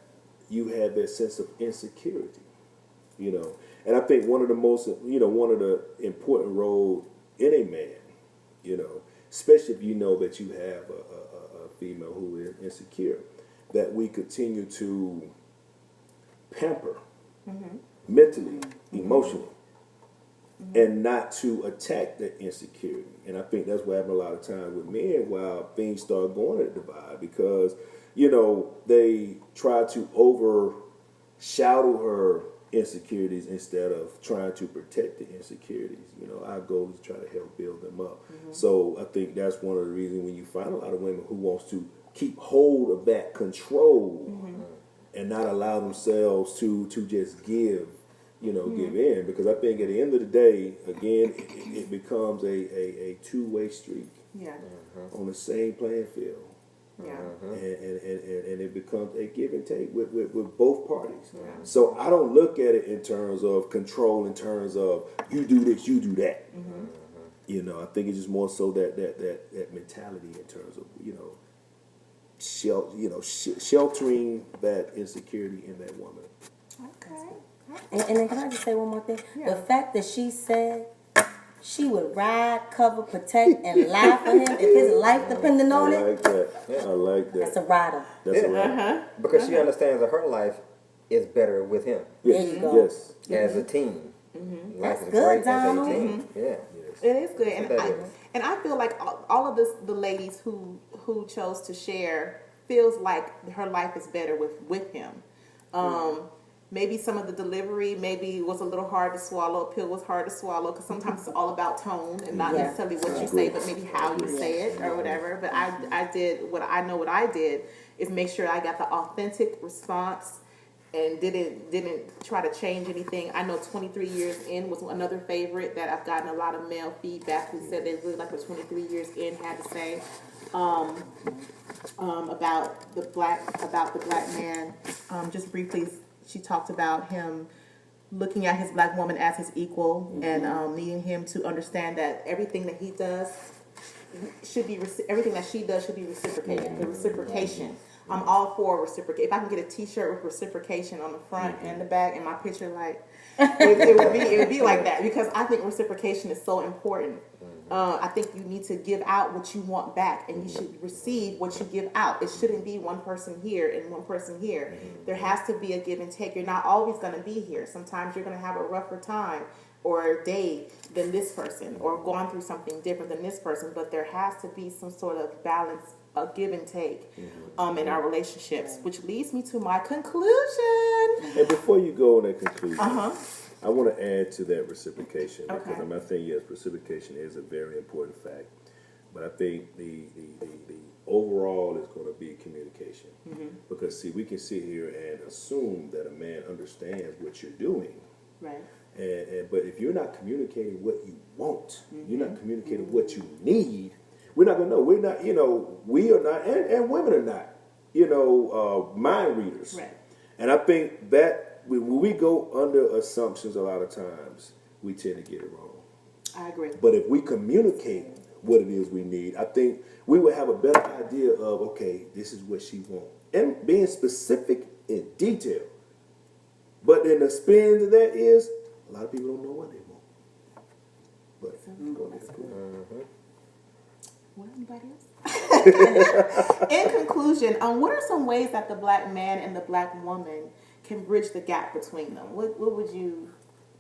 you have that sense of insecurity, And I think one of the important role in a man, you know, especially if you know that you have a female who is insecure, that we continue to pamper mentally, emotionally, and not to attack that insecurity. And I think that's what happens a lot of times with men while things start going at the divide, because, you know, they try to overshadow her insecurities instead of trying to protect the insecurities. You know, our goal is to try to help build them up. So I think that's one of the reasons when you find a lot of women who wants to keep hold of that control and not allow themselves to just give, you know, give in. Because I think at the end of the day, again, it becomes a two-way street Yeah. on the same playing field. Yeah. And it becomes a give and take with both parties. So I don't look at it in terms of control, in terms of you do this, you do that. You know, I think it's just more so that mentality in terms of, you know, sheltering that insecurity in that woman. Okay. And then can I just say one more thing? Yeah. The fact that she said she would ride, cover, protect, and lie for him if his life depended on I it. like that. I like that. That's a rider. That's a right. Because she understands that her life is better with him There you go. Yes. as a team. Life That's is good, great as a Donald. team. Yeah. It is good, That and I feel like all of this, the ladies who chose to share, feels like her life is better with him. Maybe some of the delivery maybe was a little hard to swallow. A pill was hard to swallow because sometimes it's all about tone and not necessarily what you say, but maybe how you say it or whatever. But I did what I know. What I did is make sure I got the authentic response and didn't try to change anything. I know 23 years in was another favorite that I've gotten a lot of male feedback who said they really like what 23 years in had to say about the black man. Just briefly, she talked about him looking at his black woman as his equal and needing him to understand that everything that he does should be everything that she does should be reciprocated. The reciprocation. I'm all for reciprocate. If I can get a T-shirt with reciprocation on the front and the back, and my picture like it would be like that, because I think reciprocation is so important. I think you need to give out what you want back, and you should receive what you give out. It shouldn't be one person here and one person here. There has to be a give and take. You're not always going to be here. Sometimes you're going to have a rougher time or day than this person, or gone through something different than this person. But there has to be some sort of balance, a give and take in our relationships, which leads me to my conclusion. And before you go on that conclusion, I want to add to that reciprocation, because Okay. I think, yes, reciprocation is a very important fact, but I think the overall is going to be communication. Because see, we can sit here and assume that a man understands what you're doing, Right. but if you're not communicating what you want, you're not communicating what you need, we're not going to know. We're not, you know, we are not, and women are not, you know, mind readers. Right. And I think that when we go under assumptions, a lot of times we tend to get it wrong. I agree. But if we communicate what it is we need, I think we would have a better idea of, okay, this is what she wants, and being specific in detail. But then the spin to that is a lot of people don't know what they want. But go ahead. What, anybody else? In conclusion, what are some ways that the black man and the black woman can bridge the gap between them? What would you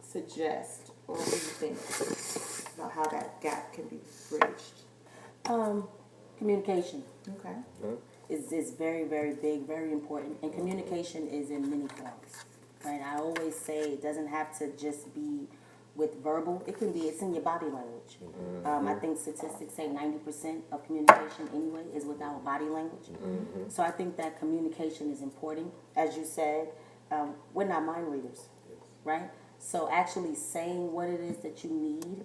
suggest, or what do you think about how that gap can be bridged? Communication Okay. is very, very big, very important, and communication is in many forms. Right? I always say it doesn't have to just be with verbal. It's in your body language. I think statistics say 90% of communication anyway is with our body language. So I think that communication is important. As you said, we're not mind readers, right? So actually saying what it is that you need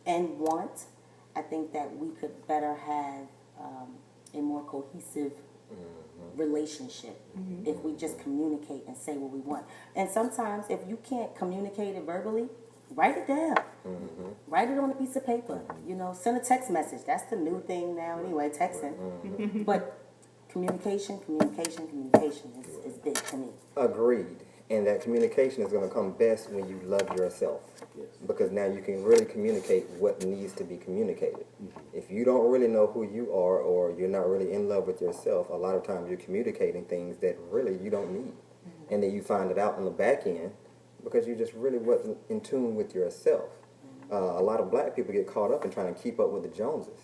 and want, I think that we could better have a more cohesive relationship if we just communicate and say what we want. And sometimes if you can't communicate it verbally, write it down. Write it on a piece of paper. You know, send a text message. That's the new thing now anyway, texting. But communication is big to me. Agreed. And that communication is going to come best when you love yourself. Yes. because now you can really communicate what needs to be communicated. If you don't really know who you are, or you're not really in love with yourself, a lot of times you're communicating things that really you don't need. And then you find it out on the back end because you just really wasn't in tune with yourself. A lot of black people get caught up in trying to keep up with the Joneses.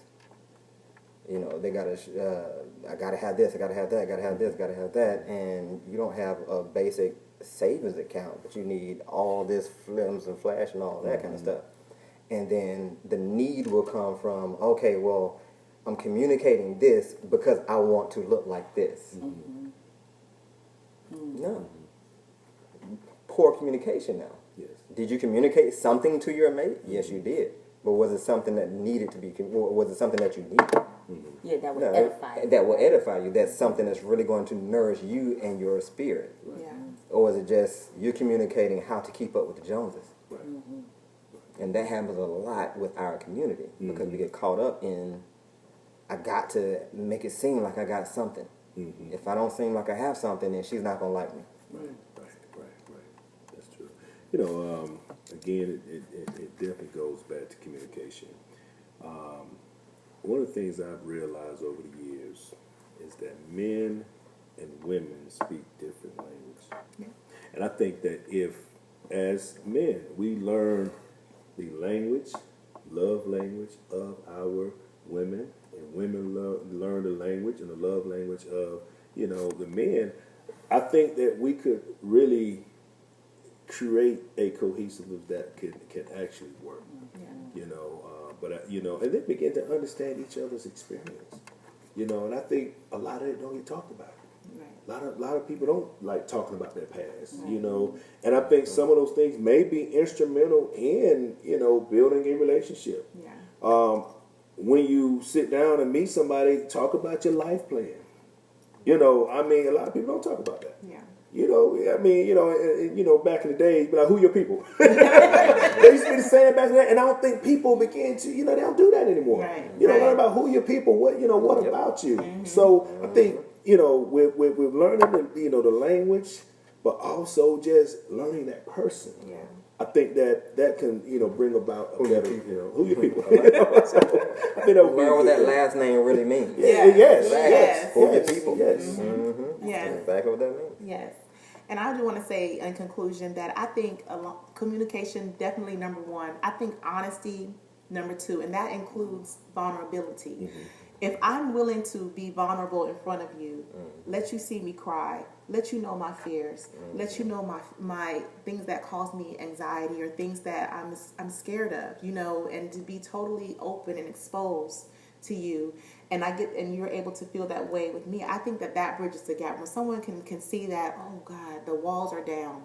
You know, they gotta, I gotta have this, I gotta have that, I gotta have this, gotta have that, and you don't have a basic savings account, but you need all this flims and flash and all that kind of stuff. And then the need will come from, okay, well, I'm communicating this because I want to look like this. No. Poor communication now. Yes. Did you communicate something to your mate? Yes, you did. But was it something that needed to be, was it something that you needed? Yeah, that would No, edify you. that will edify you. That's something that's really going to nourish you and your spirit. Yeah. Or is it just you communicating how to keep up with the Joneses? Right. And that happens a lot with our community because we get caught up in, I got to make it seem like I got something. If I don't seem like I have something, then she's not going to like me. Right. That's true. You know, again, it definitely goes back to communication. One of the things I've realized over the years is that men and women speak different language. And I think that if, as men, we learn the language, love language of our women, and women learn the language and the love language of, you know, the men, I think that we could really create a cohesiveness that can actually work. You know, you know, and then begin to understand each other's experience. You know, and I think a lot of it don't get talked about. Right. A lot of people don't like talking about their past, you know, and I think some of those things may be instrumental in, you know, building a relationship. Yeah. When you sit down and meet somebody, talk about your life plan. You know, I mean, a lot of people don't talk about that. Yeah. You know, I mean, you know, back in the day, you'd be like, who your people? They used to be saying back then, and I don't think people begin to, you know, they don't do that anymore. Right. You know, Right. learn about who your people, what, you know, what about you. So I think, you know, with learning the, you know, the language, but also just learning that person. Yeah. I think that can, you know, bring about a better, you know, who your people. You know, so I think that would be Learn what good. that last name really means. Yes, Yes. yes, Who your yes, people. yes. Yes. Exactly what that means. Yes. And I do want to say in conclusion that I think communication, definitely number one. I think honesty, number two, and that includes vulnerability. If I'm willing to be vulnerable in front of you, let you see me cry, let you know my fears, let you know my things that cause me anxiety or things that I'm scared of, you know, and to be totally open and exposed to you, and you're able to feel that way with me. I think that bridges the gap. When someone can see that, oh God, the walls are down,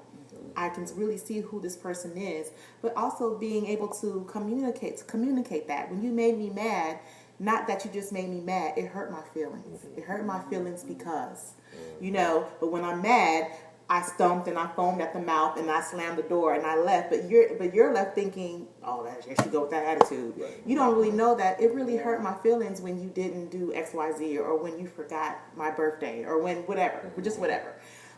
I can really see who this person is, but also being able to communicate that. When you made me mad, not that you just made me mad, it hurt my feelings. It hurt my feelings because, you know, but when I'm mad, I stumped and I foamed at the mouth and I slammed the door and I left. But you're left thinking, oh, there she go with that attitude. Right. You don't really know that it really hurt my feelings when you didn't do X, Y, Z, or when you forgot my birthday, or when whatever, just whatever.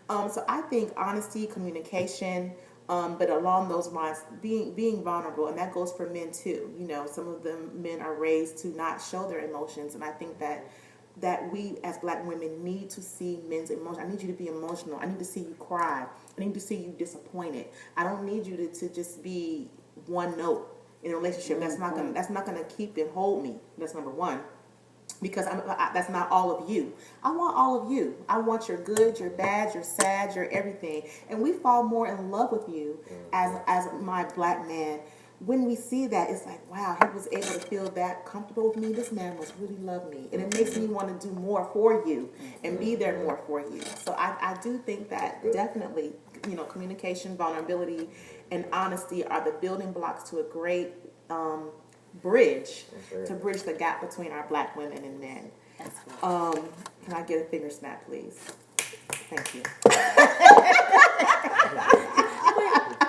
So I think honesty, communication, but along those lines, being vulnerable, and that goes for men too. You know, some of them men are raised to not show their emotions, and I think that we as black women need to see men's emotions. I need you to be emotional. I need to see you cry. I need to see you disappointed. I don't need you to just be one note in a relationship. That's not gonna keep and hold me. That's number one. Because that's not all of you. I want all of you. I want your good, your bad, your sad, your everything. And we fall more in love with you as my black man. When we see that, it's like, wow, he was able to feel that comfortable with me. This man must really love me. And it makes me want to do more for you and be there more for you. So I do think that definitely, you know, communication, vulnerability, and honesty are the building blocks to a great bridge to bridge the gap between our black women and men. Can I get a finger snap, please? Thank you.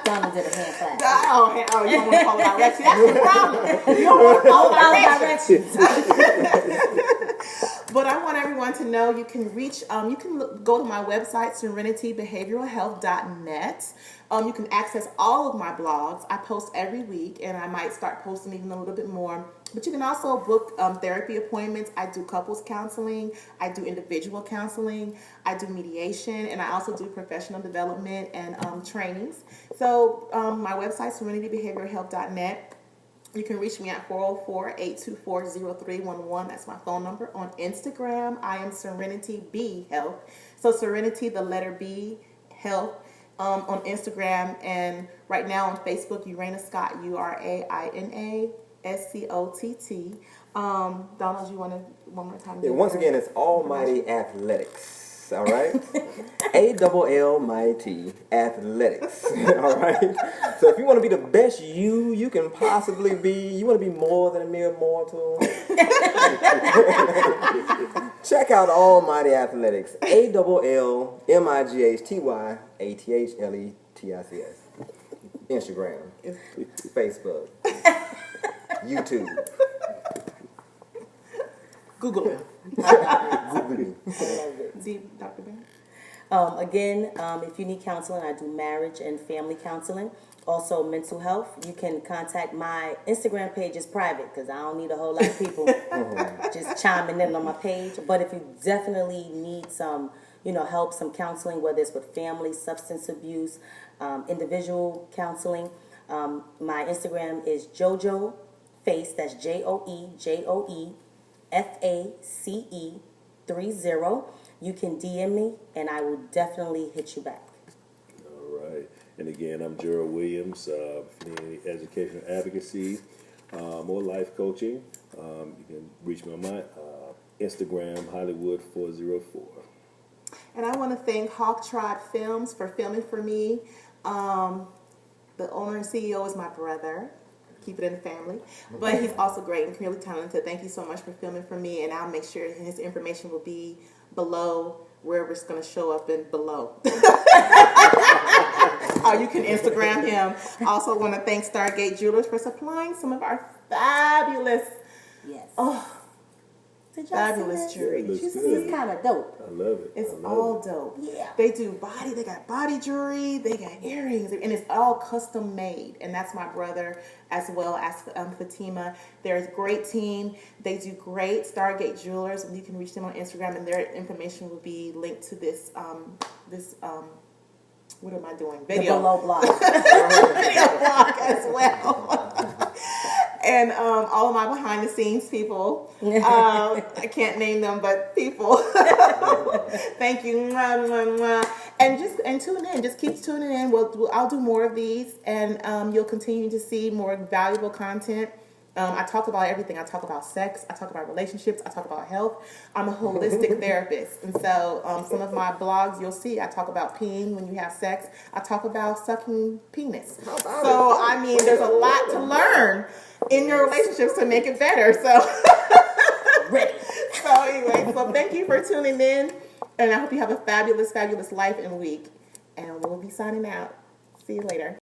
Donald did a hand clap. Oh, you don't want to follow directions? That's the problem. You don't want to follow directions. But I want everyone to know you can go to my website, serenitybehavioralhealth.net. You can access all of my blogs. I post every week, and I might start posting even a little bit more. But you can also book therapy appointments. I do couples counseling. I do individual counseling. I do mediation, and I also do professional development and trainings. So my website, serenitybehavioralhealth.net. You can reach me at 404-824-0311. That's my phone number. On Instagram, I am Serenity B Health. So Serenity, the letter B, Health, on Instagram. And right now on Facebook, Uraina Scott, UrainaScott. Donald, you want to one more time? Yeah, once again, it's Almighty Athletics. All right, Almighty Athletics. All right. So if you want to be the best you can possibly be, you want to be more than a mere mortal. Check out Almighty Athletics. ALLMIGHTYATHLETICS. Instagram, Facebook, YouTube. Google it. Google me. Dr. Ben? Again, if you need counseling, I do marriage and family counseling. Also, mental health. You can contact my Instagram page is private because I don't need a whole lot of people just chiming in on my page. But if you definitely need some, help, some counseling, whether it's with family, substance abuse, individual counseling, my Instagram is Jojo Face. That's JojoeFace30. You can DM me, and I will definitely hit you back. All right. And again, I'm Gerald Williams. If you need any educational advocacy or life coaching, you can reach me on my Instagram, Hollywood404. And I want to thank Hawk Tribe Films for filming for me. The owner and CEO is my brother. Keep it in the family. But he's also great and really talented. Thank you so much for filming for me. And I'll make sure his information will be below, wherever it's going to show up in below. Or you can Instagram him. Also want to thank Stargate Jewelers for supplying some of our fabulous, Yes. Did y'all fabulous see this? jewelry. It looks Did you good. see It's kind of dope. I love it. It's I love all it. dope. Yeah. They got body jewelry, they got earrings, and it's all custom made. And that's my brother as well as Fatima. They're a great team. They do great. Stargate Jewelers, and you can reach them on Instagram, and their information will be linked to this what am I doing? Video. The below blog. Video blog as well. And all of my behind the scenes people. I can't name them, but people. Thank you. Mwah, mwah, mwah. And tune in. Just keep tuning in. I'll do more of these, and you'll continue to see more valuable content. I talk about everything. I talk about sex. I talk about relationships. I talk about health. I'm a holistic therapist. And so some of my blogs you'll see, I talk about peeing when you have sex. I talk about sucking penis. So, I mean, there's a lot to learn in your relationships to make it better. So, anyway, so thank you for tuning in. And I hope you have a fabulous, fabulous life and week. And we'll be signing out. See you later.